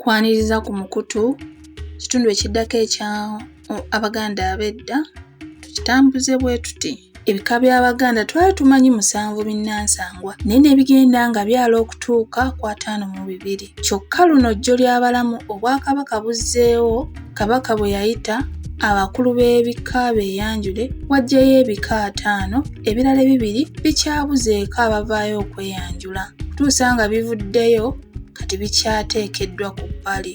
Kwaniriza ku mukutu kitundu ekiddako ekya Abaganda ab'edda tukitambuze bwe tuti. Ebika by'Abaganda twali tumanyi 7 binnansangwa naye ne bigenda nga byala okutuuka ku 52. Kyokka luno jjo ly'abalamu Obwakabaka buzzeewo Kabaka bwe yayita abakulu b'ebika beeyanjule wajjayo ebika 5, ebirala 2 bikyabuzeeko abavaayo okweyanjula. Tuusa nga bivuddeyo kati bikyateekeddwa ku bbali.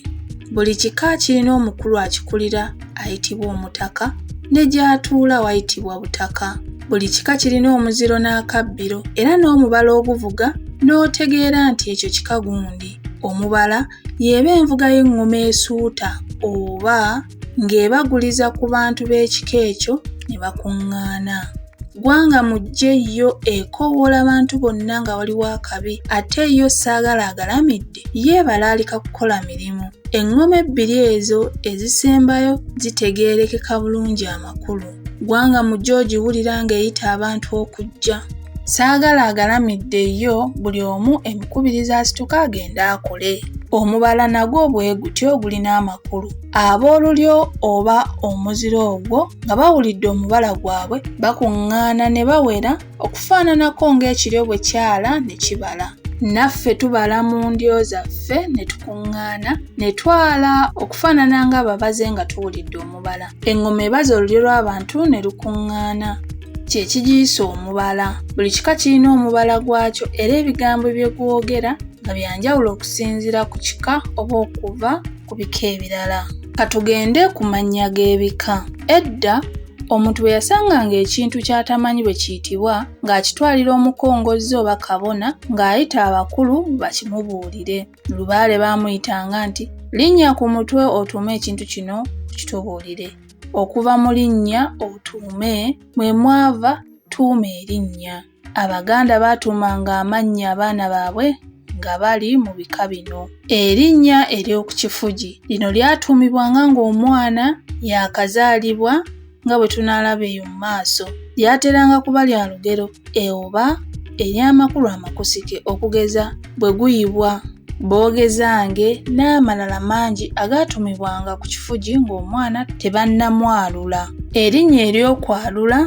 Buli kika kirina omukulu akikulira ayitibwa omutaka ne gy'atuula wayitibwa butaka. Buli kika kirina omuziro n'akabbiro era n'omubala oguvuga n'otegeera nti ekyo kika gundi. Omubala y'eba envuga y'engoma esuuta oba ng'ebaguliza ku bantu b'ekika ekyo ne bakuŋŋaana. Gwanga mujje yo ekoowoola abantu bonna nga waliwo akabi ate yo saagala agalamidde yeebalaalika kukola mirimu. Engoma 2 ezo ezisembayo zitegeerekeka bulungi amakulu. Gwanga mujje ogiwulira ng'eyita abantu okujja. Saagala agalamidde yo buli omu emikubiriza asituka agenda akole. Omubala nagwo bwe gutyo gulina amakulu. Ab'olulyo oba omuziro ogwo nga bawulidde omubala gwabwe bakuŋŋaana ne bawera okufaananako ng'ekiryo bwe kyala ne kibala. Naffe tubala mu ndyo zaffe ne tukuŋŋaana ne twala okufaanana ng'ababaze nga tuwulidde omubala. Engoma ebaza olulyo lw'abantu ne lukuŋŋaana. Kye kigiyisa omubala. Buli kika kirina omubala gwakyo era ebigambo bye gwogera nga byanjawulo okusinziira ku kika oba okuva ku bika ebirala. Katugende ku mannya g'ebika. Edda omuntu bwe yasanganga ekintu ky'atamanyi bwe kiyitibwa ng'akitwalira omukongozzi oba kabona ng'ayita abakulu bakimubuulire. Lubaale baamuyitanga nti linnya ku mutwe otuume ekintu kino kitubuulire. Okuva mu linnya otuume mwe mwava tuuma erinnya. Abaganda baatuumanga amannya abaana baabwe nga bali mu bika bino. Erinnya ery'oku kifugi lino lyatuumibwanga ng'omwana yaakazaalibwa nga bwe tunaalaba eyo mu maaso. Lyateranga kuba lya lugero oba ery'amakulu amakusike okugeza bwe guyibwa, boogezange n'amalala mangi agaatuumibwanga ku kifugi ng'omwana tebannamwalula. Erinnya ery'okwalula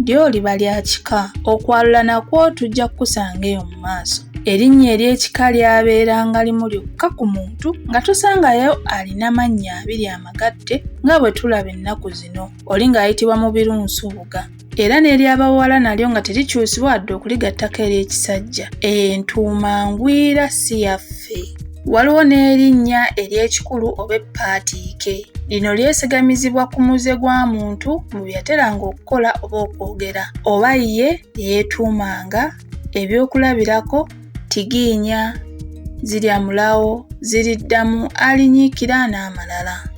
lyo liba lya kika. Okwalula nakwo tujja kukusanga eyo mu maaso. Erinnya ery'ekika lyabeeranga limu lyokka ku muntu nga tosangayo alina mannya 2 amagatte nga bwe tulaba ennaku zino oli ng'ayitibwa Mubirunsubuga. Era n'ery'abawala nalyo nga terikyusibwa wadde okuligattako ery'ekisajja. Entuumangwira si yaffe. Waliwo n'erinnya ery'ekikulu oba eppaatiike. Lino lyesegamizibwa ku muze gwa muntu mu bye yateranga okukola oba okwogera. Oba ye yeetuumanga ebyokulabirako Tigiinya, Ziryamulawo, Ziriddamu, Alinyiikira n'amalala.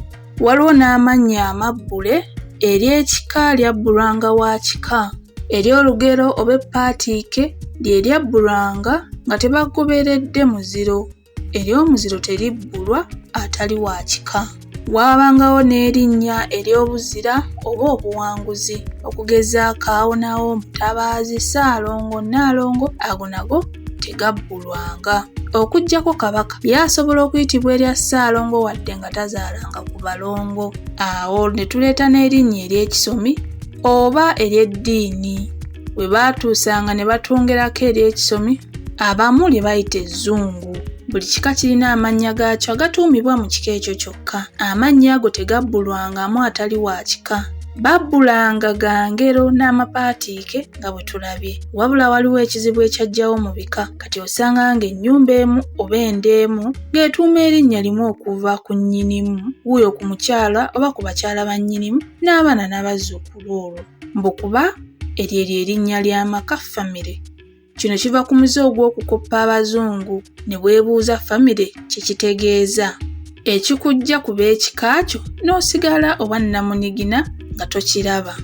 Waliwo n'amannya amabbule ery'ekika lyabbulwanga wa kika. Ery'olugero oba eppaatiike lye lyabbulwanga nga tebagoberedde muziro. Ery'omuziro teribbulwa atali wa kika. Waabangawo n'erinnya ery'obuzira oba obuwanguzi okugeza Kaawonawo, Mutabaazi, Ssaalongo, Nnaalongo, ago nago tegabbulwanga. Okuggyako Kabaka yasobola okuyitibwa erya Ssaalongo wadde nga tazaalanga ku balongo. Awo ne tuleeta n'erinnya ery'ekisomi oba ery'eddiini. Bwe baatuusanga ne batungerako ery'ekisomi abamu lye bayita ezzungu. Buli kika kirina amannya gaakyo agatuumibwa mu kika ekyo kyokka. Amannya ago tegabbulwangamu atali wa kika. Babbulanga ga ngero n'amapaatiike nga bwe tulabye. Wabula waliwo ekizibu ekyajjawo mu bika. Kati osanga ng'ennyumba emu oba enda emu ng'etuuma erinnya limu okuva ku nnyinimu, wuuyo ku mukyala oba ku bakyala ba nnyinimu n'abaana n'abazzukulu olwo. Mbu kuba eryo erinnya ly'amaka famire. Kino kiva ku muze ogw'okukoppa Abazungu ne weebuuza famire kye kitegeeza. Ekikujja ku b'ekika kyo n'osigala oba nnamunigina nga tokiraba.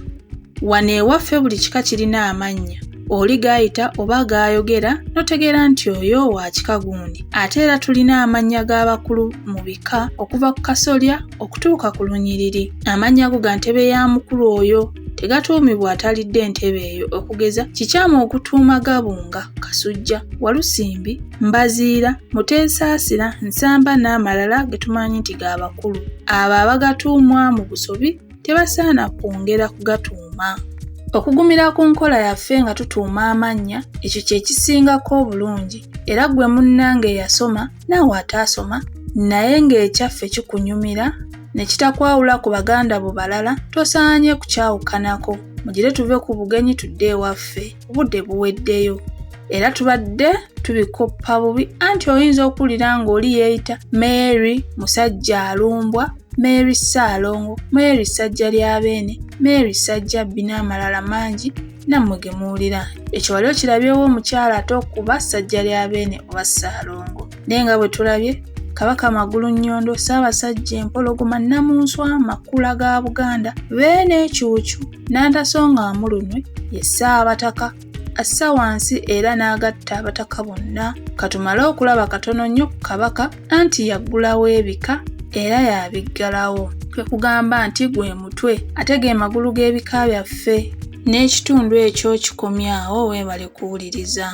Wano ewaffe buli kika kirina amannya oli gayita oba gayogera notegeera nti oyo wa kika gundi. Ate era tulina amannya g'abakulu mu bika okuva ku kasolya okutuuka ku lunyiriri. Amannya go ga ntebe ya mukulu oyo tegatuumibwa atalidde entebe eyo, okugeza kikyamu okutuuma Gabunga, Kasujja, Walusimbi, Mbaziira, Muteesaasira, Nsamba n'amalala ge tumanyi nti ga bakulu. Abo abagatuumwa mu busobi tebasaana kwongera kugatuuma. Okugumira ku nkola yaffe nga tutuuma amannya, ekyo kye kisingako obulungi, era gwe munnange eyasoma naawe ataasoma naye ng'ekyaffe kikunyumira ne kitakwawula ku baganda bo balala, tosaanye kukyawukanako. Mugire tuve ku bugenyi tudde ewaffe, obudde buweddeyo. Era tubadde tubikoppa bubi anti oyinza okuwulira ng'oli yeeyita Mary musajja alumbwa, Mary Ssaalongo, Mary ssajja lya Beene, Mary ssajjabbi n'amalala mangi nammwe ge muwulira. Ekyo wali okirabyewo omukyala ate okuba ssajja lya Beene oba Ssaalongo. Naye nga bwe tulabye Kabaka Magulunnyondo, Ssaabasajja Empologoma, Nnamunswa, Makula ga Buganda, Beene Ekyucu, Nantasonga Amulunwe, ye Ssaabataka, assa wansi era n'agatta abataka bonna. Katumale okulaba katono nnyo ku Kabaka anti yaggulawo ebika era yabiggalawo. Kwe kugamba nti gwe mutwe ate ge magulu g'ebika byaffe. N'ekitundu ekyo kikomyawo, weebale kuwuliriza.